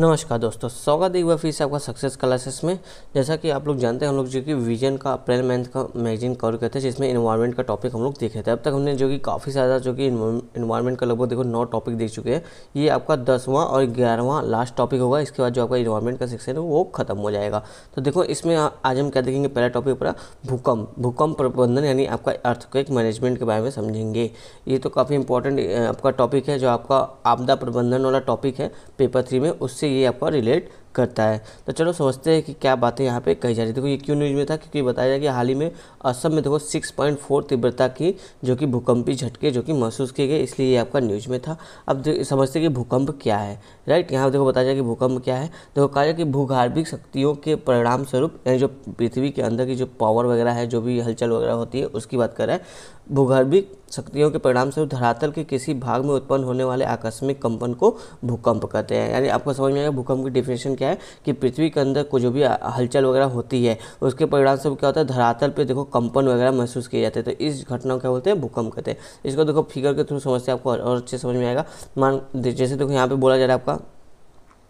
नमस्कार दोस्तों, स्वागत है एक बार फिर से आपका सक्सेस क्लासेस में। जैसा कि आप लोग जानते हैं, हम लोग जो कि विजन का अप्रैल मंथ का मैगजीन कवर करते हैं, जिसमें इन्वायरमेंट का टॉपिक हम लोग देख रहे थे। अब तक हमने जो कि काफ़ी ज़्यादा जो कि इन्वायरमेंट का लगभग देखो 9 टॉपिक देख चुके हैं। ये आपका 10वां और 11वां लास्ट टॉपिक होगा। इसके बाद जो आपका इन्वायरमेंट का सेक्शन है वो खत्म हो जाएगा। तो देखो इसमें आज हम क्या देखेंगे, पहला टॉपिक पूरा भूकंप प्रबंधन यानी आपका अर्थक्वेक मैनेजमेंट के बारे में समझेंगे। ये तो काफ़ी इंपॉर्टेंट आपका टॉपिक है, जो आपका आपदा प्रबंधन वाला टॉपिक है पेपर 3 में, उससे ये आपका रिलेट करता है। तो चलो समझते हैं कि क्या बातें यहाँ पे कही जा रही है। देखो ये क्यों न्यूज़ में था, क्योंकि बताया जाए कि हाल ही में असम में देखो 6.4 तीव्रता की जो कि भूकंपी झटके जो कि महसूस किए गए, इसलिए ये आपका न्यूज़ में था। अब समझते हैं कि भूकंप क्या है, राइट। यहाँ देखो बताया जाए कि भूकंप क्या है। देखो कहा जाए कि भूगर्भिक शक्तियों के परिणाम स्वरूप यानी जो पृथ्वी के अंदर की जो पावर वगैरह है, जो भी हलचल वगैरह होती है, उसकी बात कर रहा है। भूगर्भिक शक्तियों के परिणाम स्वरूप धरातल के किसी भाग में उत्पन्न होने वाले आकस्मिक कंपन को भूकंप कहते हैं। यानी आपको समझ में आएगा भूकंप की डेफिनेशन क्या है, कि पृथ्वी के अंदर को जो भी हलचल वगैरह होती है, उसके परिणाम स्वरूप क्या होता है, धरातल पे देखो कंपन वगैरह महसूस किए जाते हैं। तो इस घटना को क्या बोलते हैं, भूकंप कहते हैं। इसको देखो फिगर के थ्रू समझते हैं, आपको और अच्छे समझ में आएगा। जैसे देखो यहाँ पे बोला जा रहा है आपका,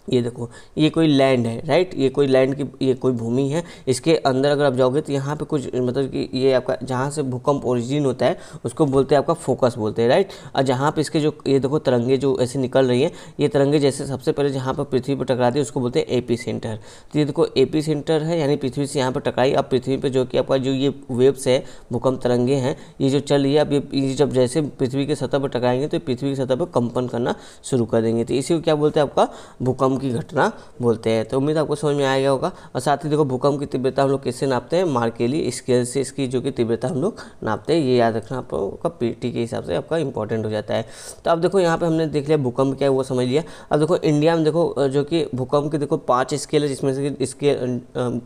ये देखो ये कोई लैंड है, राइट। ये कोई लैंड की ये कोई भूमि है। इसके अंदर अगर आप जाओगे तो यहाँ पे कुछ मतलब कि ये आपका जहाँ से भूकंप ओरिजिन होता है उसको बोलते हैं आपका फोकस बोलते हैं, राइट। और जहाँ पे इसके जो ये देखो तरंगे जो ऐसे निकल रही है, ये तरंगे जैसे सबसे पहले जहाँ पर पृथ्वी पर टकराती है उसको बोलते हैं एपी सेंटर। तो ये देखो एपी सेंटर है, यानी पृथ्वी से यहाँ पर टकराई। अब पृथ्वी पर जो कि आपका जो ये वेव्स है, भूकंप तरंगे हैं, ये जो चल रही है, अब ये जब जैसे पृथ्वी की सतह पर टकराएंगे तो पृथ्वी की सतह पर कंपन करना शुरू कर देंगे। तो इसी को क्या बोलते हैं, आपका भूकंप की घटना बोलते हैं। तो उम्मीद आपको समझ में आ गया होगा। और साथ ही देखो भूकंप की तीव्रता हम लोग किससे नापते हैं, मार्केली स्केल से इसकी जो कि तीव्रता हम लोग नापते हैं। ये याद रखना आप लोगों का पीटी के हिसाब से आपका इंपॉर्टेंट हो जाता है। तो अब देखो यहाँ पे हमने देख लिया भूकंप क्या है, वो समझ लिया। अब देखो इंडिया में देखो जो कि भूकंप की देखो 5 स्केल है, जिसमें से इसके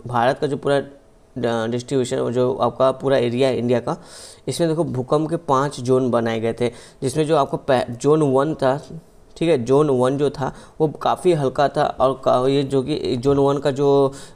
भारत का जो पूरा डिस्ट्रीब्यूशन जो आपका पूरा एरिया है इंडिया का, इसमें देखो भूकंप के 5 जोन बनाए गए थे। जिसमें जो आपको जोन 1 था, ठीक है, जोन 1 जो था वो काफ़ी हल्का था। और ये जो कि जोन 1 का जो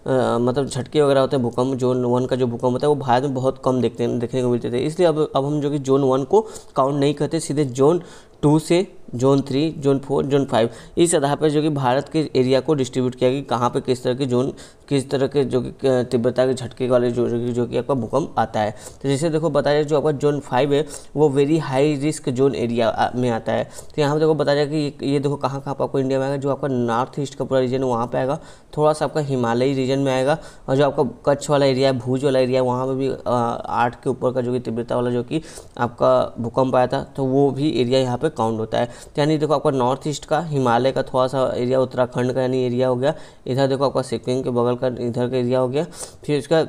मतलब झटके वगैरह होते हैं, भूकंप जोन 1 का जो भूकंप होता है वो भारत में बहुत कम देखने को मिलते थे। इसलिए अब हम जो कि जोन 1 को काउंट नहीं करते, सीधे जोन 2 से जोन 3, जोन 4, जोन 5 इस आधार पर जो कि भारत के एरिया को डिस्ट्रीब्यूट किया कि कहाँ पे किस तरह के जोन, किस तरह के जो कि तीव्रता के झटके वाले जो कि आपका भूकंप आता है। तो जैसे देखो बताया जो आपका जोन 5 है वो very high risk zone area में आता है। तो यहाँ पर देखो बताया जाए कि ये देखो कहाँ कहाँ पर आपको इंडिया में आएगा, जो आपका नॉर्थ ईस्ट का पूरा रीजन है वहाँ पर आएगा, थोड़ा सा आपका हिमालयी रीजन में आएगा, और जो आपका कच्छ वाला एरिया है, भुज वाला एरिया है, वहाँ पर भी 8 के ऊपर का जो कि तीव्रता वाला जो कि आपका भूकंप आया था, तो वो भी एरिया यहाँ पे काउंट होता है। यानी देखो आपका नॉर्थ ईस्ट का, हिमालय का थोड़ा सा एरिया, उत्तराखंड का यानी एरिया हो गया, इधर देखो आपका सिक्किम के बगल का इधर का एरिया हो गया, फिर इसका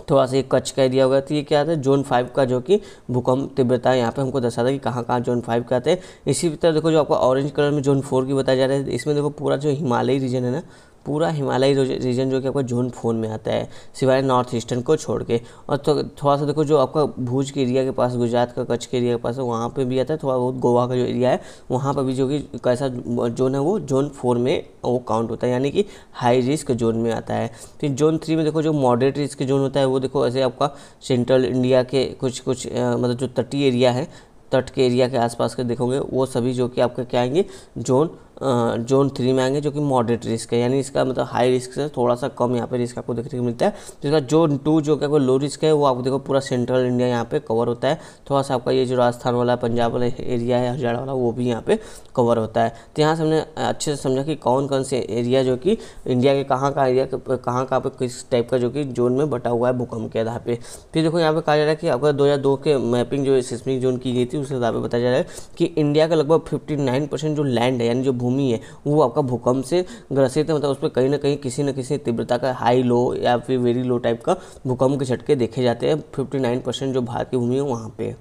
थोड़ा सा एक कच्छ का एरिया हो गया। तो ये क्या आता है, जोन 5 का जो कि भूकंप तीव्रता यहाँ पे हमको दर्शाता है कि कहाँ कहाँ जोन 5 के आते हैं। इसी तरह देखो जो आपका ऑरेंज कलर में जोन 4 की बताया जा रहा है, इसमें देखो पूरा जो हिमालयी रीजन है ना, पूरा हिमालयी रीजन जो कि आपका जोन 4 में आता है, सिवाय नॉर्थ ईस्टर्न को छोड़ के। और तो थोड़ा सा देखो जो आपका भुज के एरिया के पास, गुजरात का कच्छ के एरिया के पास है, वहाँ पे भी आता है। थोड़ा बहुत गोवा का जो एरिया है वहाँ पर भी जो कि कैसा जोन है, वो जोन 4 में वो काउंट होता है, यानी कि हाई रिस्क जोन में आता है। फिर जोन 3 में देखो जो मॉडरेट रिस्क जोन होता है, वो देखो ऐसे आपका सेंट्रल इंडिया के कुछ मतलब जो तटीय एरिया है, तट के एरिया के आसपास के देखोगे, वो सभी जो कि आपके क्या आएंगे, जोन 3 में आएंगे, जो कि मॉडरेट रिस्क है। यानी इसका मतलब हाई रिस्क से थोड़ा सा कम यहाँ पे रिस्क आपको देखने को मिलता है। जिसका जोन 2 जो कि आपको लो रिस्क है, वो आपको देखो पूरा सेंट्रल इंडिया यहाँ पे कवर होता है। थोड़ा सा आपका ये जो राजस्थान वाला, पंजाब वाला एरिया है, हरियाणा वाला, वो भी यहाँ पे कवर होता है। तो यहाँ से हमने अच्छे से समझा कि कौन कौन से एरिया जो कि इंडिया के कहाँ का एरिया कहाँ पे किस टाइप का जो कि जोन में बटा हुआ है भूकंप के आधार पर। फिर देखो यहाँ पे कहा जा रहा है कि आपका 2002 के मैपिंग जो सिस्मिक जोन की गई थी, उसके आधार पर बताया जा रहा है कि इंडिया का लगभग 59% जो लैंड है, यानी जो भूमि है, वो आपका भूकंप से ग्रसित है। मतलब उस पर कहीं ना कहीं किसी न किसी तीव्रता का हाई लो या फिर वेरी लो टाइप का भूकंप के झटके देखे जाते हैं। 59% जो भारत की भूमि है वहाँ पे।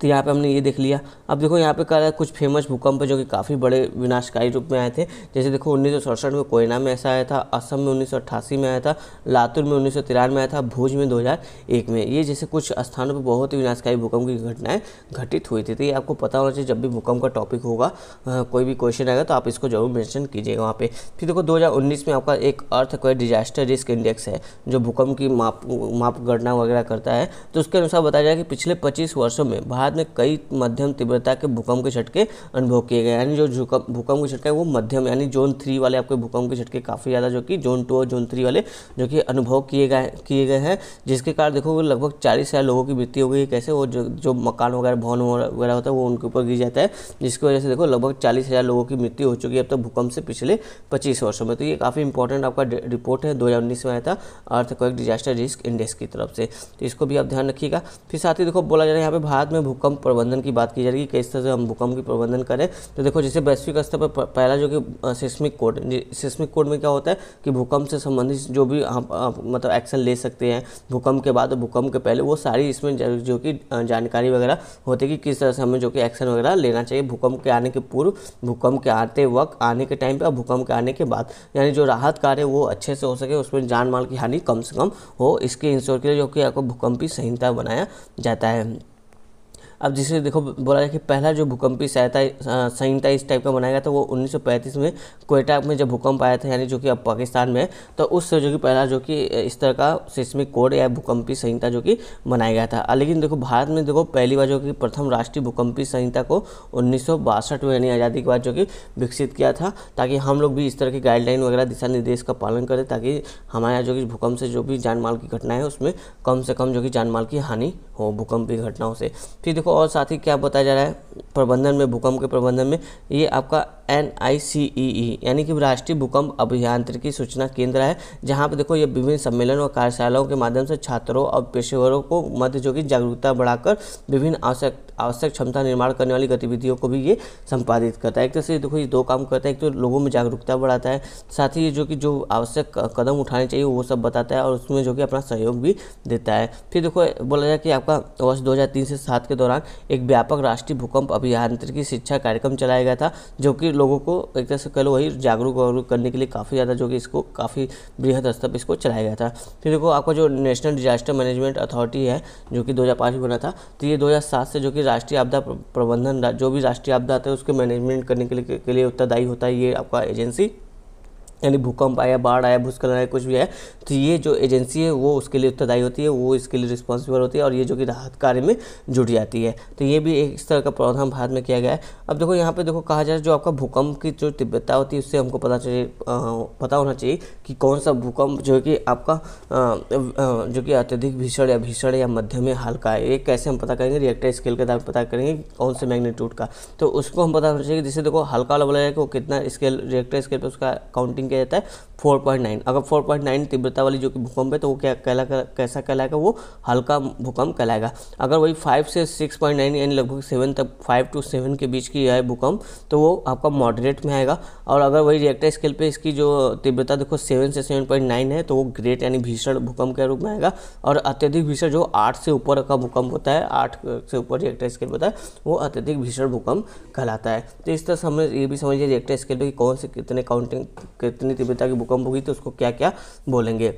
तो यहाँ पे हमने ये देख लिया। अब देखो यहाँ पे कह रहा है कुछ फेमस भूकंप है जो कि काफ़ी बड़े विनाशकारी रूप में आए थे। जैसे देखो 1967 में कोयना में ऐसा आया था, असम में 1988 में आया था, लातूर में 1993 में आया था, भुज में 2001 में। ये जैसे कुछ स्थानों पर बहुत ही विनाशकारी भूकंप की घटनाएं घटित हुई थी। तो ये आपको पता होना चाहिए, जब भी भूकंप का टॉपिक होगा, कोई भी क्वेश्चन आएगा तो आप इसको जरूर मेंशन कीजिएगा वहाँ पे। फिर देखो 2019 में आपका एक अर्थक्वेक डिजास्टर रिस्क इंडेक्स है, जो भूकंप की माप गणना वगैरह करता है। तो उसके अनुसार बताया जाए कि पिछले 25 वर्षों में भारत भारत में कई मध्यम तीव्रता के भूकंप के झटके अनुभव किए गए। यानी जो भूकंप के झटके वो मध्यम यानी जोन 3 वाले आपके भूकंप के झटके काफ़ी ज़्यादा जो कि जोन 2 और जोन 3 वाले जो कि अनुभव किए गए हैं, जिसके कारण देखो लगभग 40,000 लोगों की मृत्यु हो गई। कैसे? वो जो मकान वगैरह भवन वगैरह होता है वो उनके ऊपर गिर जाता है, जिसकी वजह से देखो लगभग 40,000 लोगों की मृत्यु हो चुकी है अब तक भूकंप से पिछले 25 वर्षों में। तो ये काफ़ी इंपॉर्टेंट आपका रिपोर्ट है, 2019 में आया था अर्थक्वेक डिजास्टर रिस्क इंडेक्स की तरफ से, तो इसको भी आप ध्यान रखिएगा। फिर साथ ही देखो बोला जा रहा है यहाँ पे भारत में भूकंप प्रबंधन की बात की जा रही है, किस तरह से हम भूकंप की प्रबंधन करें। तो देखो जैसे वैश्विक स्तर पर पहला जो कि सिस्मिक कोड में क्या होता है कि भूकंप से संबंधित जो भी मतलब एक्शन ले सकते हैं भूकंप के बाद और भूकंप के पहले, वो सारी इसमें जो कि जानकारी वगैरह होती है कि किस तरह से हमें जो कि एक्शन वगैरह लेना चाहिए भूकंप के आने के पूर्व, भूकंप के आते वक्त, आने के टाइम पे और भूकंप के आने के बाद। यानी जो राहत कार्य वो अच्छे से हो सके, उसमें जान माल की हानि कम से कम हो, इसके इंश्योर के लिए जो कि आपको भूकंपी संहिता बनाया जाता है। अब जिसे देखो बोला जाए कि पहला जो भूकंपी संहिता इस टाइप का बनाया गया था वो 1935 में क्वेटा में जब भूकंप आया था, यानी जो कि अब पाकिस्तान में है, तो उससे जो कि पहला जो कि इस तरह का सिस्मिक कोड या भूकंपी संहिता जो कि बनाया गया था। लेकिन देखो भारत में देखो पहली बार जो कि प्रथम राष्ट्रीय भूकंपी संहिता को 1962 में यानी आज़ादी के बाद जो कि विकसित किया था, ताकि हम लोग भी इस तरह की गाइडलाइन वगैरह दिशा निर्देश का पालन करें, ताकि हमारे यहाँ जो कि भूकंप से जो भी जान माल की घटनाएं है उसमें कम से कम जो कि जान माल की हानि हो भूकंपी घटनाओं से। फिर देखो और साथ ही क्या बताया जा रहा है प्रबंधन में, भूकंप के प्रबंधन में, ये आपका NICEE यानी कि राष्ट्रीय भूकंप अभियांत्रिकी सूचना केंद्र है, जहाँ पे देखो ये विभिन्न सम्मेलन और कार्यशालाओं के माध्यम से छात्रों और पेशेवरों को मध्य जो कि जागरूकता बढ़ाकर विभिन्न आवश्यक क्षमता निर्माण करने वाली गतिविधियों को भी ये संपादित करता है। एक तरह से देखो ये दो काम करता है, एक तो लोगों में जागरूकता बढ़ाता है, साथ ही जो आवश्यक कदम उठाने चाहिए वो सब बताता है और उसमें जो कि अपना सहयोग भी देता है। फिर देखो बोला जाए कि आपका वर्ष 2003 से 2007 के दौरान एक व्यापक राष्ट्रीय भूकंप अभियांत्रिकी शिक्षा कार्यक्रम चलाया गया था, जो कि लोगों को एक तरह से कह लो वही जागरूक करने के लिए काफ़ी ज़्यादा जो कि इसको काफ़ी बृहद स्तर पर इसको चलाया गया था। फिर देखो आपका जो नेशनल डिजास्टर मैनेजमेंट अथॉरिटी है जो कि 2005 में बना था, तो ये 2007 से जो कि राष्ट्रीय आपदा प्रबंधन, जो भी राष्ट्रीय आपदा आता है उसके मैनेजमेंट करने के लिए उत्तरदायी होता है ये आपका एजेंसी। यानी भूकंप आया, बाढ़ आया, भूस्खलन आया, कुछ भी है तो ये जो एजेंसी है वो उसके लिए उत्तरदायी होती है, वो इसके लिए रिस्पॉन्सिबल होती है और ये जो कि राहत कार्य में जुट जाती है। तो ये भी एक इस तरह का प्रावधान भारत में किया गया है। अब देखो यहाँ पे देखो कहा जाए जो आपका भूकंप की जो तीव्रता होती है उससे हमको पता होना चाहिए कि कौन सा भूकंप जो है कि आपका जो कि अत्यधिक भीषण या मध्यम या हल्का है। ये कैसे हम पता करेंगे? रिएक्टर स्केल के आधार पर पता करेंगे कौन से मैग्नीट्यूड का, तो उसको हम पता होना चाहिए। जैसे देखो हल्का वाला बोला जाए कि वो कितना स्केल, रिएक्टर स्केल पर उसका काउंटिंग किया जाता है 4.9। अगर 4.9 तीव्रता वाली जो कि भूकंप है तो वो कैसा कहलाएगा? वो हल्का भूकंप कहलाएगा। अगर वही 5 से 6.9 यानी लगभग 7 तक, 5 to 7 के बीच की है भूकंप, तो वो आपका मॉडरेट में आएगा। और अगर वही रिएक्टर स्केल पे इसकी जो तीव्रता देखो 7 से 7.9 है तो वो ग्रेट यानी भीषण भूकंप के रूप में आएगा। और अत्यधिक भीषण जो 8 से ऊपर का भूकंप होता है, 8 से ऊपर रिएक्टर स्केल होता है, वो अत्यधिक भीषण भूकंप कहलाता है। तो इस तरह से हमें ये भी समझिए रिएक्टर स्केल पे कौन से कितनी तीव्रता की भूकंप होगी तो उसको क्या क्या बोलेंगे।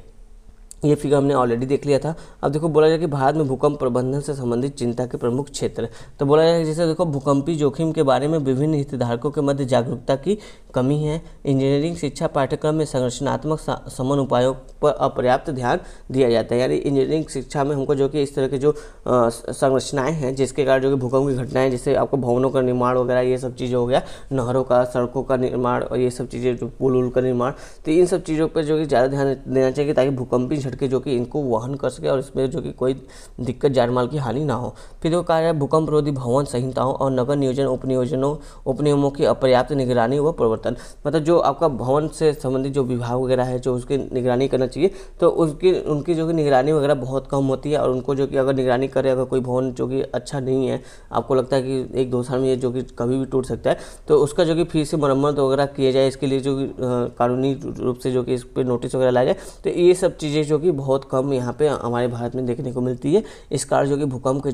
ये फिगर हमने ऑलरेडी देख लिया था। अब देखो बोला जाए कि भारत में भूकंप प्रबंधन से संबंधित चिंता के प्रमुख क्षेत्र, तो बोला जाए जैसे देखो भूकंपी जोखिम के बारे में विभिन्न हितधारकों के मध्य जागरूकता की कमी है। इंजीनियरिंग शिक्षा पाठ्यक्रम में संरचनात्मक समन उपायों पर अपर्याप्त ध्यान दिया जाता है। यानी इंजीनियरिंग शिक्षा में हमको जो कि इस तरह के जो संरचनाएँ हैं जिसके कारण जो कि भूकंप की घटनाएँ, जैसे आपको भवनों का निर्माण वगैरह ये सब चीज़ें हो गया, नहरों का, सड़कों का निर्माण और ये सब चीज़ें, जो पुल उल का निर्माण, तो इन सब चीज़ों पर जो कि ज़्यादा ध्यान देना चाहिए ताकि भूकंपी के जो कि इनको वहन कर सके और इसमें जो कि कोई दिक्कत जान माल की हानि ना हो। फिर जो कहा जाए भूकंप रोधी भवन संहिताओं और नगर नियोजन उपनियमों की अपर्याप्त निगरानी व प्रवर्तन, मतलब जो आपका भवन से संबंधित जो विभाग वगैरह है जो उसकी निगरानी करना चाहिए तो उनकी जो कि निगरानी वगैरह बहुत कम होती है। और उनको जो कि अगर निगरानी करे, अगर कोई भवन जो कि अच्छा नहीं है, आपको लगता है कि 1-2 साल में ये जो कि कभी भी टूट सकता है, तो उसका जो कि फिर से मरम्मत वगैरह किया जाए, इसके लिए जो कि कानूनी रूप से जो कि इस पर नोटिस वगैरह लाया जाए। तो ये सब चीज़ें जो कि बहुत कम यहाँ पे हमारे भारत में देखने को मिलती है। इस कारण जो कि भूकंप की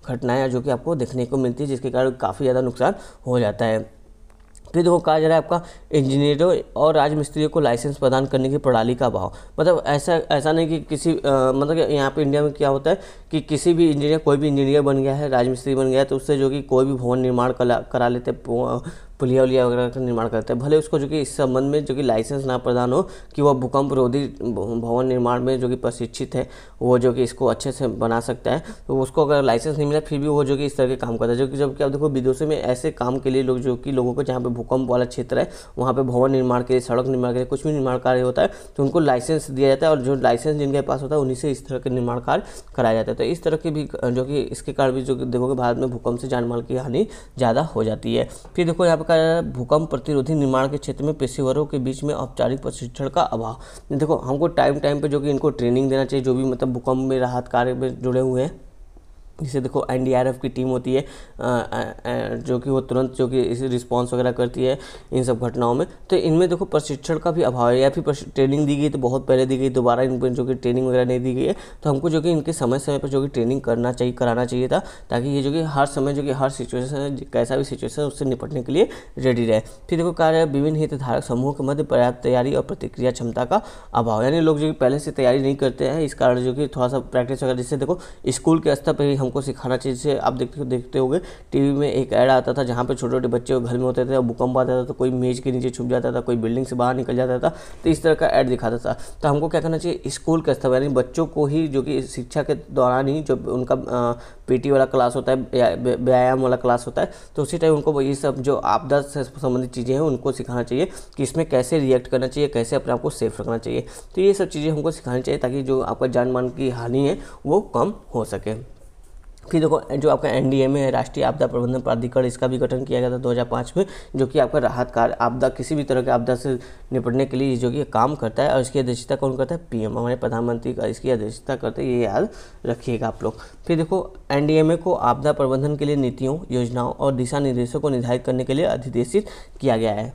घटनाएं जो कि आपको देखने को मिलती है, जिसके कारण काफ़ी ज़्यादा नुकसान हो जाता है। फिर देखो कहा जा रहा है आपका इंजीनियरों और राजमिस्त्रियों को लाइसेंस प्रदान करने की प्रणाली का अभाव, मतलब ऐसा नहीं कि किसी मतलब यहाँ पे इंडिया में क्या होता है कि किसी भी इंजीनियर, कोई भी इंजीनियर बन गया है, राजमिस्त्री बन गया है, तो उससे जो कि कोई भी भवन निर्माण करा लेते, पुलिया उलिया वगैरह का निर्माण करता है, भले उसको जो कि इस संबंध में जो कि लाइसेंस ना प्रदान हो कि वह भूकंप रोधी भवन निर्माण में जो कि प्रशिक्षित है, वो जो कि इसको अच्छे से बना सकता है, तो उसको अगर लाइसेंस नहीं मिला फिर भी वो जो कि इस तरह के काम करता है। जो कि जबकि आप देखो विदेशों में ऐसे काम के लिए लोग जो कि लोगों को जहाँ पे भूकंप वाला क्षेत्र है वहाँ पे भवन निर्माण के लिए, सड़क निर्माण के लिए, कुछ भी निर्माण कार्य होता है तो उनको लाइसेंस दिया जाता है, और जो लाइसेंस जिनके पास होता है उन्हीं से इस तरह के निर्माण कार्य कराया जाता है। तो इस तरह के भी जो कि इसके कारण भी जो कि देखोगे भारत में भूकंप से जान माल की हानि ज़्यादा हो जाती है। फिर देखो यहाँ पे कहा जा रहा है भूकंप प्रतिरोधी निर्माण के क्षेत्र में पेशेवरों के बीच में औपचारिक प्रशिक्षण का अभाव। देखो हमको टाइम पे जो कि इनको ट्रेनिंग देना चाहिए, जो भी मतलब भूकंप में राहत कार्य में जुड़े हुए हैं। जैसे देखो एनडीआरएफ की टीम होती है जो कि वो तुरंत जो कि इस रिस्पॉन्स वगैरह करती है इन सब घटनाओं में। तो इनमें देखो प्रशिक्षण का भी अभाव है, या फिर ट्रेनिंग दी गई तो बहुत पहले दी गई, दोबारा इन पर जो कि ट्रेनिंग वगैरह नहीं दी गई है। तो हमको जो कि इनके समय समय पर जो कि ट्रेनिंग कराना चाहिए था, ताकि ये जो कि हर समय जो कि हर सिचुएशन कैसा भी सिचुएशन उससे निपटने के लिए रेडी रहे। फिर देखो कार्य विभिन्न हितधारक समूह के मध्य पर्याप्त तैयारी और प्रतिक्रिया क्षमता का अभाव, यानी लोग जो कि पहले से तैयारी नहीं करते हैं, इस कारण जो कि थोड़ा सा प्रैक्टिस वगैरह, जिससे देखो स्कूल के स्तर पर ही हमको सिखाना चाहिए। जैसे आप देखते होंगे टीवी में एक ऐड आता था जहाँ पे छोटे छोटे बच्चे घर में होते थे और भूकंप आता था तो कोई मेज के नीचे छुप जाता था, कोई बिल्डिंग से बाहर निकल जाता था, तो इस तरह का ऐड दिखाता था। तो हमको क्या करना चाहिए, स्कूल के स्तर यानी बच्चों को ही जो कि शिक्षा के दौरान ही जब उनका पीटी वाला क्लास होता है या व्यायाम वाला क्लास होता है, तो उसी टाइम उनको ये सब जो आपदा से संबंधित चीज़ें हैं उनको सिखाना चाहिए कि इसमें कैसे रिएक्ट करना चाहिए, कैसे अपने आप को सेफ रखना चाहिए। तो ये सब चीज़ें हमको सिखानी चाहिए ताकि जो आपका जान मान की हानि है वो कम हो सके। फिर देखो जो आपका एनडीएमए है, राष्ट्रीय आपदा प्रबंधन प्राधिकरण, इसका भी गठन किया गया था 2005 में, जो कि आपका राहत कार्य आपदा किसी भी तरह के आपदा से निपटने के लिए जो कि काम करता है। और इसकी अध्यक्षता कौन करता है, पीएम, हमारे प्रधानमंत्री का इसकी अध्यक्षता करते हैं, ये याद रखिएगा आप लोग। फिर देखो एनडीएमए को आपदा प्रबंधन के लिए नीतियों, योजनाओं और दिशा निर्देशों को निर्धारित करने के लिए अधिदेशित किया गया है।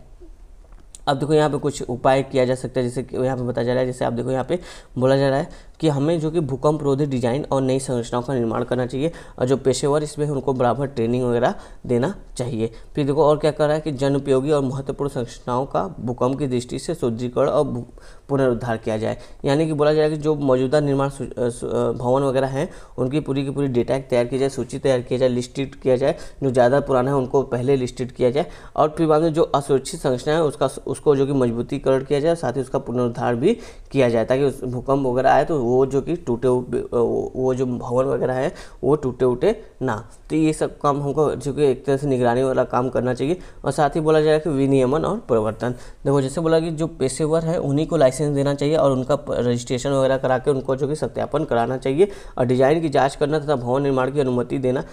अब देखो यहाँ पे कुछ उपाय किया जा सकता है, जैसे कि यहाँ पे बताया जा रहा है, जैसे आप देखो यहाँ पे बोला जा रहा है कि हमें जो कि भूकंप रोधी डिजाइन और नई संरचनाओं का निर्माण करना चाहिए, और जो पेशेवर इसमें उनको बराबर ट्रेनिंग वगैरह देना चाहिए। फिर देखो और क्या कर रहा है कि जन उपयोगी और महत्वपूर्ण संरचनाओं का भूकंप की दृष्टि से सुदृढ़ीकरण और पुनरुद्धार किया जाए, यानी कि बोला जाए कि जो मौजूदा निर्माण भवन वगैरह हैं उनकी पूरी की पूरी डेटा तैयार की जाए, सूची तैयार किया जाए, लिस्टेड किया जाए, जो ज़्यादा पुराना है उनको पहले लिस्टेड किया जाए, और फिर बाद में जो असुरक्षित संरचना है उसको जो कि मजबूतीकरण किया जाए, साथ ही उसका पुनरुद्धार भी किया जाए, ताकि उस भूकंप वगैरह आए तो वो जो कि वो जो भवन वगैरह है वो टूटे ना। तो ये सब काम हमको जो कि एक तरह से निगरानी वाला काम करना चाहिए। और साथ ही बोला जाए कि विनियमन और प्रवर्तन, देखो जैसे बोला कि जो पेशेवर है उन्हीं को लाइसेंस देना चाहिए और उनका रजिस्ट्रेशन वगैरह करा के उनको जो कि सत्यापन कराना चाहिए, और डिजाइन की जाँच करना तथा भवन निर्माण की अनुमति देना,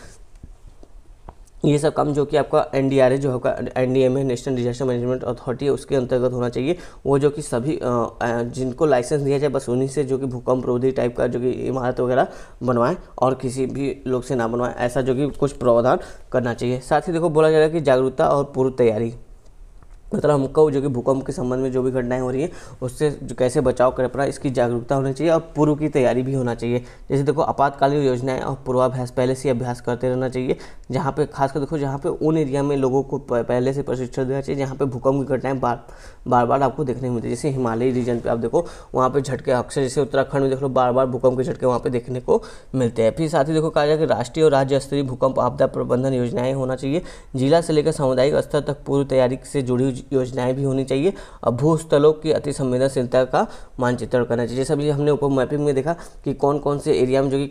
ये सब काम जो कि आपका एनडीआरए जो होगा, NDMA national disaster management authority है, उसके अंतर्गत होना चाहिए। वो जो कि सभी जिनको लाइसेंस दिया जाए बस उन्हीं से जो कि भूकंप रोधी टाइप का जो कि इमारत वगैरह बनवाएं, और किसी भी लोग से ना बनवाएं, ऐसा जो कि कुछ प्रावधान करना चाहिए। साथ ही देखो बोला जा रहा है कि जागरूकता और पूर्व तैयारी, मतलब हमको जो कि भूकंप के संबंध में जो भी घटनाएं हो रही हैं उससे जो कैसे बचाव कर पाना, इसकी जागरूकता होनी चाहिए और पूर्व की तैयारी भी होना चाहिए। जैसे देखो आपातकालीन योजनाएं और पूर्वाभ्यास पहले से अभ्यास करते रहना चाहिए, जहाँ पे खासकर देखो जहाँ पे उन एरिया में लोगों को पहले से प्रशिक्षण देना चाहिए जहाँ पे भूकंप की घटनाएं बार बार आपको देखने को मिलती है। जैसे हिमालयी रीजन पर आप देखो वहाँ पर झटके अक्सर, जैसे उत्तराखंड में देख लो बार बार भूकंप के झटके वहाँ पर देखने को मिलते हैं। फिर साथ ही देखो कहा जाए कि राष्ट्रीय और राज्य स्तरीय भूकंप आपदा प्रबंधन योजनाएं होना चाहिए, जिला से लेकर सामुदायिक स्तर तक पूर्व तैयारी से जुड़ी योजनाएं भी होनी चाहिए, और भूस्थलों की अति संवेदनशीलता का मानचित्रण करना चाहिए। जैसे अभी हमने ऊपर मैपिंग में देखा कि कौन कौन से एरिया में जो कि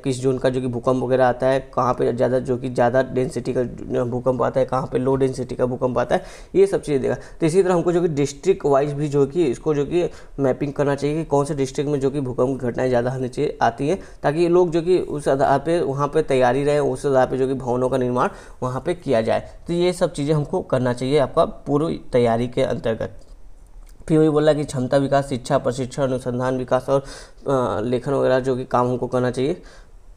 किस जोन का जो कि भूकंप वगैरह आता है, कहाँ पे ज़्यादा डेंसिटी का भूकंप आता है, कहाँ पे लो डेंसिटी का भूकंप आता है, ये सब चीज़ें देखा। तो इसी तरह हमको जो कि डिस्ट्रिक्ट वाइज भी जो कि इसको जो कि मैपिंग करना चाहिए कि कौन से डिस्ट्रिक्ट में जो कि भूकंप की घटनाएं ज़्यादा होनी चाहिए आती हैं, ताकि लोग जो कि उस आधार पर वहाँ पर तैयारी रहे, उस आधार पर जो कि भवनों का निर्माण वहाँ पर किया जाए। तो ये सब चीज़ें हमको करना चाहिए आपका पूर्व तैयारी के अंतर्गत। फिर वही बोला कि क्षमता विकास, शिक्षा, प्रशिक्षण, अनुसंधान विकास और लेखन वगैरह जो कि काम हमको करना चाहिए,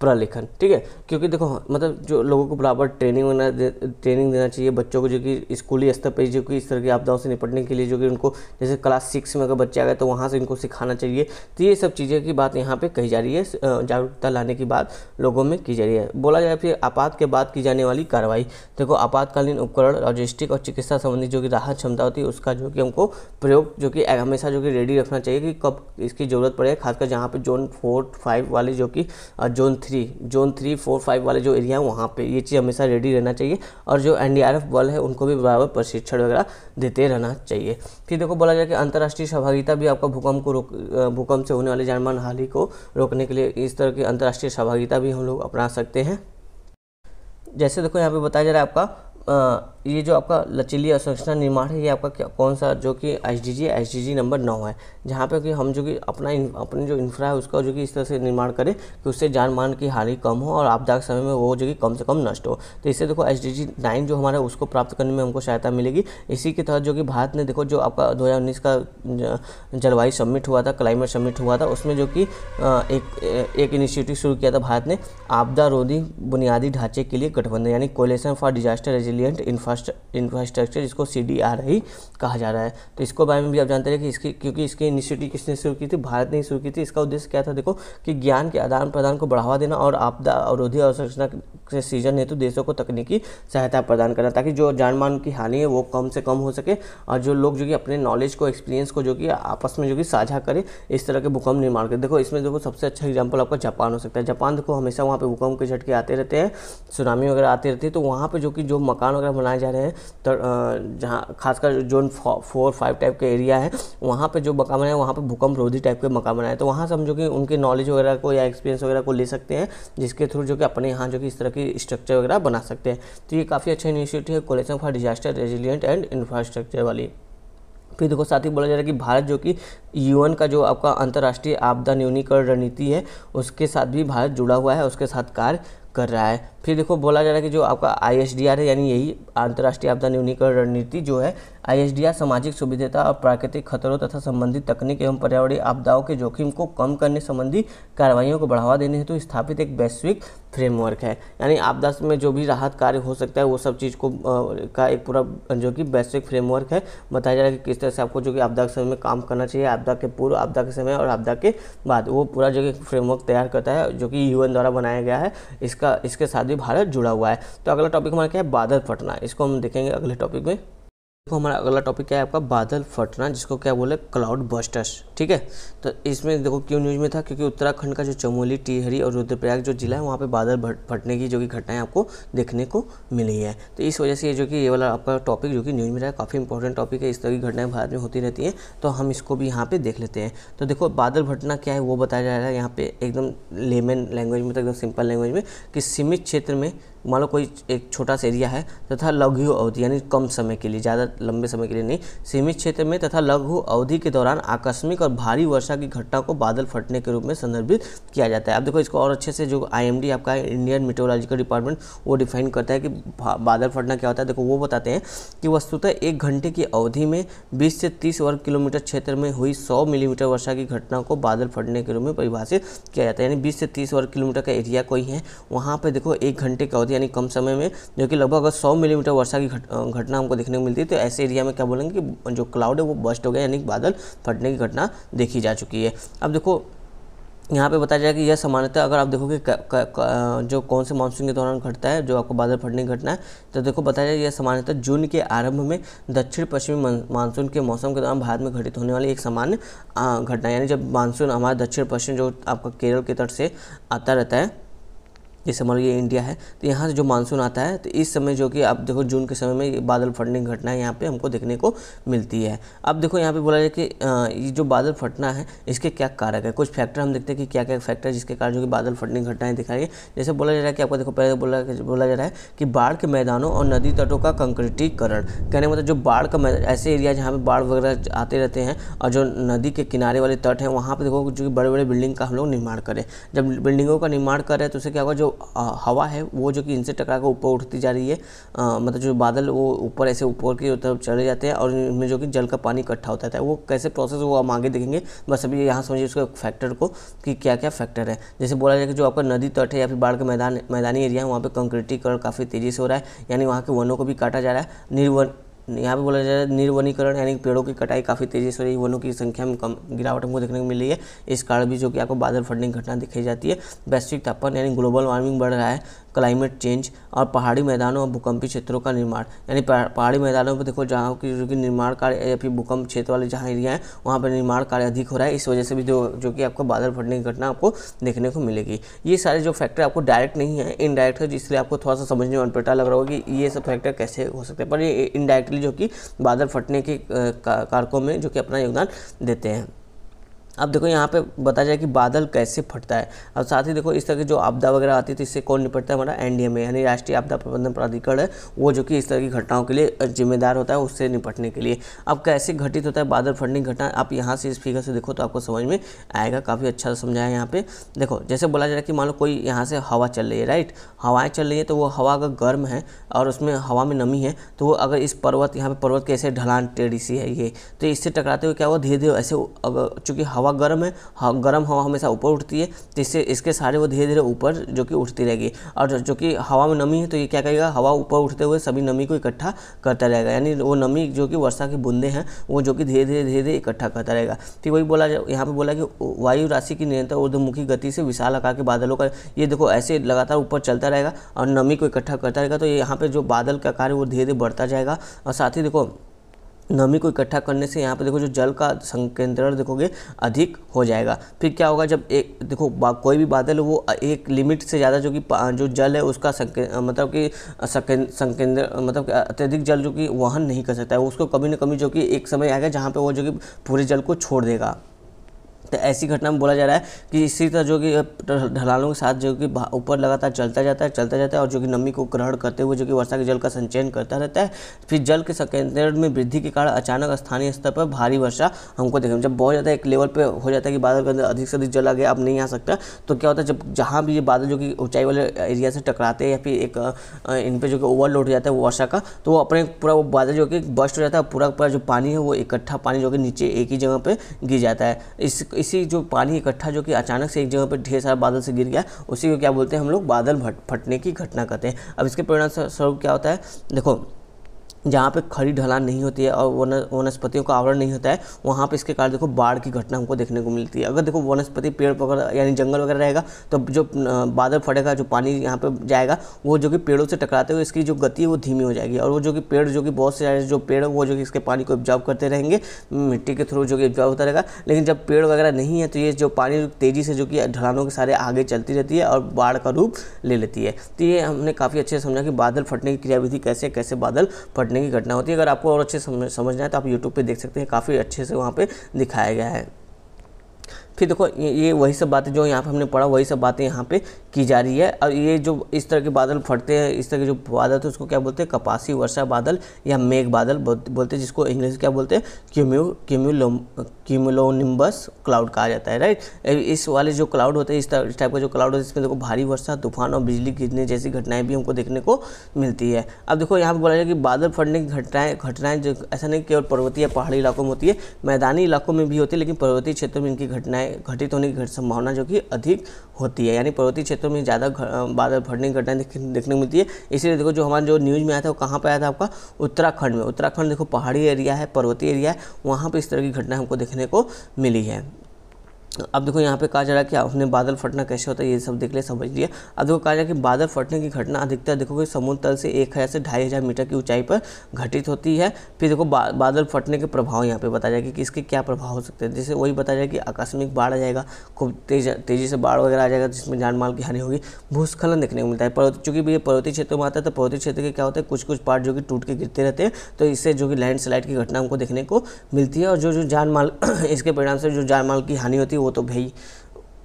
प्रलेखन, ठीक है। क्योंकि देखो मतलब जो लोगों को बराबर ट्रेनिंग देना चाहिए, बच्चों को जो कि स्कूली स्तर पर जो कि इस तरह की आपदाओं से निपटने के लिए जो कि उनको जैसे क्लास 6 में अगर बच्चे आ गए तो वहाँ से इनको सिखाना चाहिए। तो ये सब चीज़ें की बात यहाँ पे कही जा रही है, जागरूकता लाने की बात लोगों में की जा रही है। बोला जाए फिर आपात के बाद की जाने वाली कार्रवाई, देखो आपातकालीन उपकरण, लॉजिस्टिक और चिकित्सा संबंधी जो कि राहत क्षमता होती है उसका जो कि हमको प्रयोग जो कि हमेशा जो कि रेडी रखना चाहिए कि कब इसकी ज़रूरत पड़े, खासकर जहाँ पे जोन 4, 5 वाले जो कि जोन जोन 3, 4, 5 वाले जो एरिया है वहाँ पे ये चीज़ हमेशा रेडी रहना चाहिए, और जो NDRF बल है उनको भी बराबर प्रशिक्षण वगैरह देते रहना चाहिए। फिर देखो बोला जाए कि अंतर्राष्ट्रीय सहभागिता भी आपका भूकंप से होने वाली जानमाल हानि को रोकने के लिए इस तरह की अंतर्राष्ट्रीय सहभागिता भी हम लोग अपना सकते हैं। जैसे देखो यहाँ पे बताया जा रहा है आपका ये जो आपका लचीली अवसंरचना निर्माण है, ये आपका कौन सा जो कि SDG नंबर 9 है, जहाँ पे कि हम जो कि अपनी जो इंफ्रा है उसका जो कि इस तरह से निर्माण करें कि उससे जान मान की हानि कम हो और आपदा के समय में वो जो कि कम से कम नष्ट हो। तो इससे देखो SDG 9 जो हमारा उसको प्राप्त करने में हमको सहायता मिलेगी। इसी के तहत जो कि भारत ने देखो जो आपका 2019 का जलवायु समिट हुआ था, क्लाइमेट समिट हुआ था, उसमें जो कि एक इनिशिएटिव शुरू किया था भारत ने, आपदा रोधी बुनियादी ढांचे के लिए गठबंधन, यानी coalition for disaster resilient infrastructure, जिसको CDRI कहा जा रहा है। तो इसको बारे में भी आप जानते हैं कि क्योंकि इसकी इनिशिएटिव किसने शुरू की थी, भारत ने शुरू की थी। इसका उद्देश्य क्या था, देखो कि ज्ञान के आदान प्रदान को बढ़ावा देना और आपदा अवरोधी अवसंरचना से सृजन हेतु देशों को तकनीकी सहायता प्रदान करना, ताकि जो जान मान की हानि है वो कम से कम हो सके, और जो लोग जो कि अपने नॉलेज को, एक्सपीरियंस को जो कि आपस में जो कि साझा करें, इस तरह के भूकंप निर्माण करें। देखो इसमें देखो सबसे अच्छा एग्जाम्पल आपका जापान हो सकता है। जापान देखो हमेशा वहाँ पे भूकंप के झटके आते रहते हैं, सुनामी वगैरह आती रहती है, तो वहाँ पे जो मकान वगैरह बनाए जा रहे हैं, तो जहाँ खासकर जोन 4, 5 टाइप के एरिया है, वहाँ पे जो मकान बनाए वहाँ पे भूकंप रोधी टाइप के मकान बनाए, तो वहाँ से हम जो कि उनके नॉलेज वगैरह को या एक्सपीरियंस वगैरह को ले सकते हैं, जिसके थ्रू जो कि अपने यहाँ जो कि इस तरह की स्ट्रक्चर वगैरह बना सकते हैं। तो ये काफ़ी अच्छा इनिशिएटिव है coalition for disaster resilient and infrastructure वाली। फिर देखो साथ ही बोला जा रहा है कि भारत जो कि UN का जो आपका अंतर्राष्ट्रीय आपदा न्यूनीकरण रणनीति है उसके साथ भी भारत जुड़ा हुआ है, उसके साथ कार्य कर रहा है। फिर देखो बोला जा रहा है कि जो आपका ISDR है, यानी यही अंतर्राष्ट्रीय आपदा न्यूनीकरण रणनीति जो है, ISDR सामाजिक सुविधता और प्राकृतिक खतरों तथा संबंधित तकनीक एवं पर्यावरणीय आपदाओं के जोखिम को कम करने संबंधी कार्रवाइयों को बढ़ावा देने हेतु स्थापित एक वैश्विक फ्रेमवर्क है। यानी आपदा में जो भी राहत कार्य हो सकता है वो सब चीज़ को का एक पूरा जो कि वैश्विक फ्रेमवर्क है। बताया जा रहा है कि किस तरह से आपको जो कि आपदा के समय में काम करना चाहिए, आपदा के पूर्व, आपदा के समय और आपदा के बाद, वो पूरा जो कि फ्रेमवर्क तैयार करता है, जो कि UN द्वारा बनाया गया है। इसके साथ भी भारत जुड़ा हुआ है। तो अगला टॉपिक हमारा क्या है, बादल फटना। इसको हम देखेंगे अगले टॉपिक में। देखो हमारा अगला टॉपिक क्या है आपका, बादल फटना, जिसको क्या बोले, क्लाउड बस्टर्स। ठीक है, तो इसमें देखो क्यों न्यूज़ में था, क्योंकि उत्तराखंड का जो चमोली, टिहरी और रुद्रप्रयाग जो जिला है वहाँ पे बादल फटने की जो कि घटनाएं आपको देखने को मिली है। तो इस वजह से ये जो कि ये वाला आपका टॉपिक जो कि न्यूज़ में रहा है, काफ़ी इंपॉर्टेंट टॉपिक है। इस तरह की घटनाएं भारत में होती रहती हैं, तो हम इसको भी यहाँ पे देख लेते हैं। तो देखो बादल फटना क्या है वो बताया जा रहा है यहाँ पे एकदम लेमन लैंग्वेज में, तो एकदम सिंपल लैंग्वेज में, कि सीमित क्षेत्र में मान लो कोई एक छोटा सा एरिया है तथा लघु अवधि, यानी कम समय के लिए, ज़्यादा लंबे समय के लिए नहीं, सीमित क्षेत्र में तथा लघु अवधि के दौरान आकस्मिक और भारी वर्षा की घटना को बादल फटने के रूप में संदर्भित किया जाता है। अब देखो इसको और अच्छे से जो IMD आपका इंडियन मेट्रोलॉजिकल डिपार्टमेंट वो डिफाइन करता है कि बादल फटना क्या होता है। देखो वो बताते हैं कि वस्तुतः 1 घंटे की अवधि में 20 से 30 वर्ग किलोमीटर क्षेत्र में हुई 100 मिलीमीटर वर्षा की घटना को बादल फटने के रूप में परिभाषित किया जाता है। यानी 20 से 30 वर्ग किलोमीटर का एरिया कोई है, वहाँ पर देखो 1 घंटे की अवधि यानी कम समय में जो कि लगभग अगर 100 मिलीमीटर वर्षा की घटना हमको देखने को मिलती है, तो ऐसे एरिया में क्या बोलेंगे कि जो क्लाउड है वो बस्ट हो गया, यानी बादल फटने की घटना देखी जा चुकी है। अब देखो यहाँ पे बताया जाए कि यह सामान्यतः अगर आप देखोगे जो कौन से मानसून के दौरान घटता है, जो आपको बादल फटने की घटना है, तो देखो बताया जाए यह सामान्यतः जून के आरंभ में दक्षिण पश्चिमी मानसून के मौसम के दौरान भारत में घटित होने वाली एक सामान्य घटना, यानी जब मानसून हमारा दक्षिण पश्चिम जो आपका केरल के तट से आता रहता है, जैसे मान लो ये इंडिया है, तो यहाँ से जो मानसून आता है, तो इस समय जो कि आप देखो जून के समय में ये बादल फटने की घटना यहाँ पे हमको देखने को मिलती है। अब देखो यहाँ पे बोला जाए कि ये जो बादल फटना है इसके क्या कारक है, कुछ फैक्टर हम देखते हैं कि क्या क्या फैक्टर है जिसके कारण जो कि बादल फटने की घटनाएं दिखाई है। जैसे बोला जा रहा है कि आपको देखो पहले बोला जा रहा है कि बाढ़ के मैदानों और नदी तटों का कंक्रीटीकरण, कहने मतलब जो बाढ़ का ऐसे एरिया जहाँ पे बाढ़ वगैरह आते रहते हैं और जो नदी के किनारे वाले तट हैं वहाँ पर देखो जो कि बड़े बड़े बिल्डिंग का हम लोग निर्माण करें। जब बिल्डिंगों का निर्माण करें तो उससे क्या होगा, जो हवा है वो जो कि इनसे टकरा कर ऊपर उठती जा रही है, मतलब जो बादल वो ऊपर ऐसे ऊपर की तरफ चले जाते हैं और इनमें जो कि जल का पानी इकट्ठा होता है। वो कैसे प्रोसेस वो हम आगे देखेंगे, बस अभी यहाँ समझिए उसके फैक्टर को कि क्या क्या फैक्टर है। जैसे बोला जाए कि जो आपका नदी तट है या फिर बाढ़ के मैदानी एरिया है वहाँ पर कंक्रीटीकरण काफ़ी तेज़ी से हो रहा है, यानी वहाँ के वनों को भी काटा जा रहा है। यहाँ पे बोला जा रहा है निर्वनीकरण, यानी पेड़ों की कटाई काफ़ी तेज़ी से हो रही है, वनों की संख्या में कम गिरावट हमको देखने को मिल रही है। इस कारण भी जो कि आपको बादल फटने की घटना दिखाई जाती है। वैश्विक तापमान यानी ग्लोबल वार्मिंग बढ़ रहा है, क्लाइमेट चेंज और पहाड़ी मैदानों और भूकंपीय क्षेत्रों का निर्माण। यानी पहाड़ी मैदानों पर देखो जहाँ की जो कि निर्माण कार्य या फिर भूकंप क्षेत्र वाले जहाँ एरिया है वहाँ पर निर्माण कार्य अधिक हो रहा है, इस वजह से भी जो कि आपको बादल फटने की घटना आपको देखने को मिलेगी। ये सारे जो फैक्टर आपको डायरेक्ट नहीं है, इनडायरेक्ट है, इसलिए आपको थोड़ा सा समझने में अनपढ़ लग रहा होगा कि ये सब फैक्टर कैसे हो सकते हैं, पर ये इनडायरेक्टली जो कि बादल फटने के कारकों में जो कि अपना योगदान देते हैं। अब देखो यहाँ पे बताया जाए कि बादल कैसे फटता है। और साथ ही देखो इस तरह की जो आपदा वगैरह आती है तो इससे कौन निपटता है, हमारा एनडीएमए यानी राष्ट्रीय आपदा प्रबंधन प्राधिकरण है, वो जो कि इस तरह की घटनाओं के लिए जिम्मेदार होता है उससे निपटने के लिए। अब कैसे घटित होता है बादल फटने की घटना, आप यहाँ से इस फिगर से देखो तो आपको समझ में आएगा, काफ़ी अच्छा समझाया है यहाँ पे। देखो जैसे बोला जा रहा है कि मान लो कोई यहाँ से हवा चल रही है, राइट, हवाएँ चल रही है, तो वो हवा अगर गर्म है और उसमें हवा में नमी है तो वो अगर इस पर्वत यहाँ पे पर्वत के ऐसे ढलान टेढ़ी सी है ये, तो इससे टकराते हुए क्या हुआ धीरे धीरे ऐसे, अगर चूँकि हवा गर्म है, गर्म हवा हमेशा ऊपर उठती है, तो इससे इसके सारे वो धीरे धीरे ऊपर जो कि उठती रहेगी। और जो कि हवा में नमी है तो ये क्या करेगा, हवा ऊपर उठते हुए सभी नमी को इकट्ठा करता रहेगा, यानी वो नमी जो कि वर्षा की बूंदें हैं वो जो कि धीरे धीरे इकट्ठा करता रहेगा। तो वही बोला यहाँ पे बोला कि वायु राशि की निरंतर ऊर्ध्वमुखी गति से विशाल आकार के बादलों का ये देखो ऐसे लगातार ऊपर चलता रहेगा और नमी को इकट्ठा करता रहेगा, तो यहाँ पे जो बादल का आकार है वो धीरे धीरे बढ़ता जाएगा। और साथ ही देखो नमी को इकट्ठा करने से यहाँ पे देखो जो जल का संकेंद्रण देखोगे अधिक हो जाएगा। फिर क्या होगा, जब एक देखो कोई भी बादल है वो एक लिमिट से ज़्यादा जो कि जो जल है उसका मतलब कि संकेंद्र मतलब अत्यधिक जल जो कि वहन नहीं कर सकता है, उसको कभी ना कभी जो कि एक समय आएगा जहाँ पे वो जो कि पूरे जल को छोड़ देगा। तो ऐसी घटना में बोला जा रहा है कि इसी तरह जो कि ढलानों के साथ जो कि ऊपर लगातार चलता जाता है और जो कि नमी को ग्रहण करते हुए जो कि वर्षा के जल का संचयन करता रहता है। फिर जल के संकेंद्रण में वृद्धि के कारण अचानक स्थानीय स्तर पर भारी वर्षा हमको देखने, जब बहुत ज़्यादा एक लेवल पे हो जाता है कि बादल के अंदर अधिक से अधिक जल आ गया, अब नहीं आ सकता, तो क्या होता है जब जहाँ भी ये बादल जो कि ऊंचाई वाले एरिया से टकराते हैं या फिर एक इन पर जो कि ओवरलोड हो जाता है वर्षा का, तो वो अपने पूरा वो बादल जो कि बस्ट हो जाता है, पूरा जो पानी है वो इकट्ठा पानी जो कि नीचे एक ही जगह पर गिर जाता है। इसी जो पानी इकट्ठा जो कि अचानक से एक जगह पर ढेर सारा बादल से गिर गया, उसी को क्या बोलते हैं हम लोग बादल फटने की घटना कहते हैं। अब इसके परिणाम स्वरूप क्या होता है, देखो जहाँ पे खड़ी ढलान नहीं होती है और वनस्पतियों का आवरण नहीं होता है वहाँ पे इसके कारण देखो बाढ़ की घटना हमको देखने को मिलती है। अगर देखो वनस्पति पेड़ वगैरह यानी जंगल वगैरह रहेगा तो जो बादल फटेगा, जो पानी यहाँ पे जाएगा वो जो कि पेड़ों से टकराते हुए इसकी जो गति है वो धीमी हो जाएगी, और वो जो कि पेड़ जो कि बहुत से जो पेड़ वो जो कि इसके पानी को ऑब्जॉर्व करते रहेंगे, मिट्टी के थ्रू जो कि ऑब्जॉर्व होता रहेगा। लेकिन जब पेड़ वगैरह नहीं है तो ये जो पानी तेज़ी से जो कि ढलानों के सारे आगे चलती रहती है और बाढ़ का रूप ले लेती है। तो ये हमने काफ़ी अच्छे से समझा कि बादल फटने की क्रियाविधि कैसे कैसे बादल फटने की घटना होती है। अगर आपको और अच्छे समझना है तो आप YouTube पे देख सकते हैं, काफ़ी अच्छे से वहाँ पे दिखाया गया है। फिर देखो ये वही सब बातें जो यहाँ पे हमने पढ़ा वही सब बातें यहाँ पे की जा रही है। और ये जो इस तरह के बादल फटते हैं, इस तरह के जो बादल थे उसको क्या बोलते हैं, कपासी वर्षा बादल या मेघ बादल बोलते हैं, जिसको इंग्लिश क्या बोलते हैं, क्यूमुलोनिम्बस क्लाउड कहा जाता है, राइट। इस वाले जो क्लाउड होते हैं, इस टाइप का जो क्लाउड होता है, इसमें देखो भारी वर्षा, तूफान और बिजली गिरने जैसी घटनाएं भी हमको देखने को मिलती है। अब देखो यहाँ पर बोला जाए कि बादल फटने की घटनाएं जो ऐसा नहीं केवल पर्वतीय या पहाड़ी इलाकों में होती है, मैदानी इलाकों में भी होती है, लेकिन पर्वतीय क्षेत्रों में इनकी घटनाएं घटित होने की संभावना जो कि अधिक होती है। यानी पर्वतीय क्षेत्रों में ज़्यादा बादल फटने की घटनाएं देखने को मिलती है। इसलिए देखो जो हमारा जो न्यूज़ में आया था वो कहाँ पर आया था, आपका उत्तराखंड में। उत्तराखंड देखो पहाड़ी एरिया है, पर्वतीय एरिया है, वहाँ पर इस तरह की घटना हमको देखने को मिली है। अब देखो यहाँ पे कहा जा रहा है कि आपने बादल फटना कैसे होता है ये सब देख लिया, समझ लिया। अब देखो कहा जा रहा है कि बादल फटने की घटना अधिकतर देखो कि समुद्र तल से 1000 से 2500 मीटर की ऊंचाई पर घटित होती है। फिर देखो बादल फटने के प्रभाव यहाँ पे बताया जाएगा कि इसके क्या प्रभाव हो सकते हैं। जैसे वही बताया जाए कि आकस्मिक बाढ़ आ जाएगा, खूब तेज़ी से बाढ़ वगैरह आ जाएगा जिसमें जान माल की हानि होगी। भूस्खलन देखने को मिलता है, चूँकि ये पर्वतीय क्षेत्र में आता है तो पर्वतीय क्षेत्र के क्या होता है, कुछ पार्ट जो कि टूट के गिरते रहते हैं, तो इससे जो कि लैंडस्लाइड की घटना हमको देखने को मिलती है। और जो जान माल इसके परिणाम से जो जान माल की हानि होती है वो तो भाई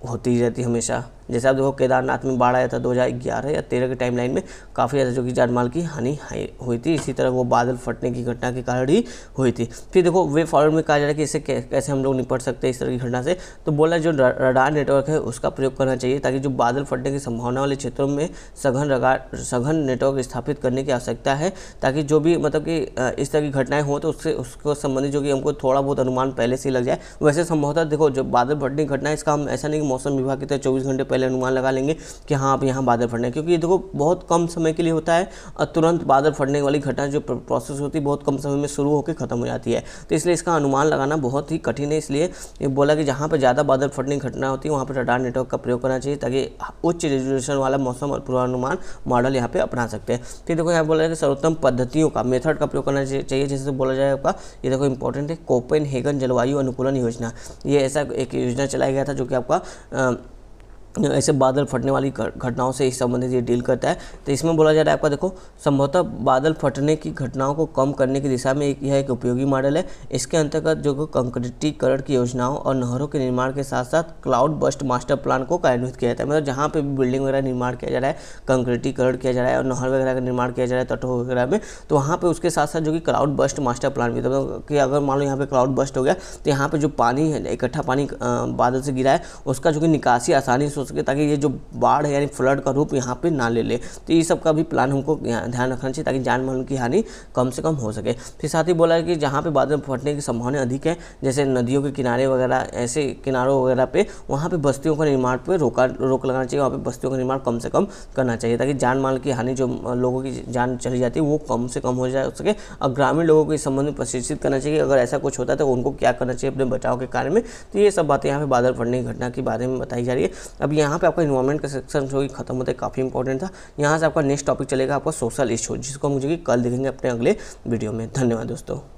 होती रहती है हमेशा। जैसे आप देखो केदारनाथ में बाढ़ आया था 2011 या 13 के टाइम लाइन में, काफ़ी ज़्यादा जो कि जान माल की हानि हुई थी, इसी तरह वो बादल फटने की घटना के कारण ही हुई थी। फिर देखो वे फॉरवर्ड में कहा जा रहा है कि इससे कैसे हम लोग निपट सकते हैं इस तरह की घटना से। तो बोला जो रडार नेटवर्क है उसका प्रयोग करना चाहिए ताकि जो बादल फटने की संभावना वाले क्षेत्रों में सघन नेटवर्क स्थापित करने की आवश्यकता है, ताकि जो भी मतलब कि इस तरह की घटनाएं हो तो उसको संबंधित जो कि हमको थोड़ा बहुत अनुमान पहले से ही लग जाए। वैसे संभवतः देखो जो बादल फटने की घटना है इसका हम ऐसा नहीं कि मौसम विभाग की तरह 24 घंटे पहले अनुमान लगा लेंगे कि हाँ अब यहाँ बादल फटने, क्योंकि ये देखो बहुत कम समय के लिए होता है और तुरंत बादल फटने वाली घटना जो प्रोसेस होती है बहुत कम समय में शुरू होकर खत्म हो जाती है। तो इसलिए इसका अनुमान लगाना बहुत ही कठिन है। इसलिए ये बोला कि जहाँ पर ज़्यादा बादल फटने की घटना होती है वहाँ पर रडार नेटवर्क का प्रयोग करना चाहिए, ताकि उच्च रेजोल्यूशन वाला मौसम और पूर्वानुमान मॉडल यहाँ पे अपना सकते हैं। फिर देखो यहाँ बोला है कि सर्वोत्तम पद्धतियों का मेथड का प्रयोग करना चाहिए, जैसे बोला जाए आपका, ये देखो इंपॉर्टेंट है, कोपेनहेगन जलवायु अनुकूलन योजना। ये ऐसा एक योजना चलाया गया था जो कि आपका ऐसे बादल फटने वाली घटनाओं से इस संबंधित ये डील करता है। तो इसमें बोला जा रहा है आपका देखो, संभवतः बादल फटने की घटनाओं को कम करने की दिशा में यह एक उपयोगी मॉडल है। इसके अंतर्गत जो कंक्रीटीकरण की योजनाओं और नहरों के निर्माण के साथ साथ क्लाउड बस्ट मास्टर प्लान को कार्यान्वित किया जाता है। मतलब जहाँ पे भी बिल्डिंग वगैरह निर्माण किया जा रहा है, कंक्रीटीकरण किया जा रहा है और नहर वगैरह का निर्माण किया जा रहा है तटों वगैरह में, तो वहाँ पर उसके साथ साथ जो कि क्लाउड बस्ट मास्टर प्लान भी, मतलब कि अगर मान लो यहाँ पे क्लाउड बस्ट हो गया तो यहाँ पे जो पानी है, इकट्ठा पानी बादल से गिरा है, उसका जो कि निकासी आसानी से हो सके, ताकि ये जो बाढ़ है यानी फ्लड का रूप यहाँ पे ना ले ले। तो ये सब का भी प्लान हमको ध्यान रखना चाहिए ताकि जान माल की हानि कम से कम हो सके। फिर साथ ही बोला है कि जहाँ पे बादल फटने की संभावना अधिक है, जैसे नदियों के किनारे वगैरह, ऐसे किनारों वगैरह पे, वहाँ पे बस्तियों का निर्माण पे रोक लगाना चाहिए। वहाँ पे बस्तियों का निर्माण कम से कम करना चाहिए, ताकि जान माल की हानि, जो लोगों की जान चली जाती है, वो कम से कम हो सके। और ग्रामीण लोगों को इस संबंध में प्रशिक्षित करना चाहिए, अगर ऐसा कुछ होता है तो उनको क्या करना चाहिए अपने बचाव के कार्य में। तो ये सब बातें यहाँ पे बादल फटने की घटना के बारे में बताई जा रही है। अब यहाँ पे आपका इन्वायरमेंट का सेक्शन जो खत्म होता है, काफ़ी इंपॉर्टेंट था। यहाँ से आपका नेक्स्ट टॉपिक चलेगा आपका सोशल इशू, जिसको हम मुझे कल देखेंगे अपने अगले वीडियो में। धन्यवाद दोस्तों।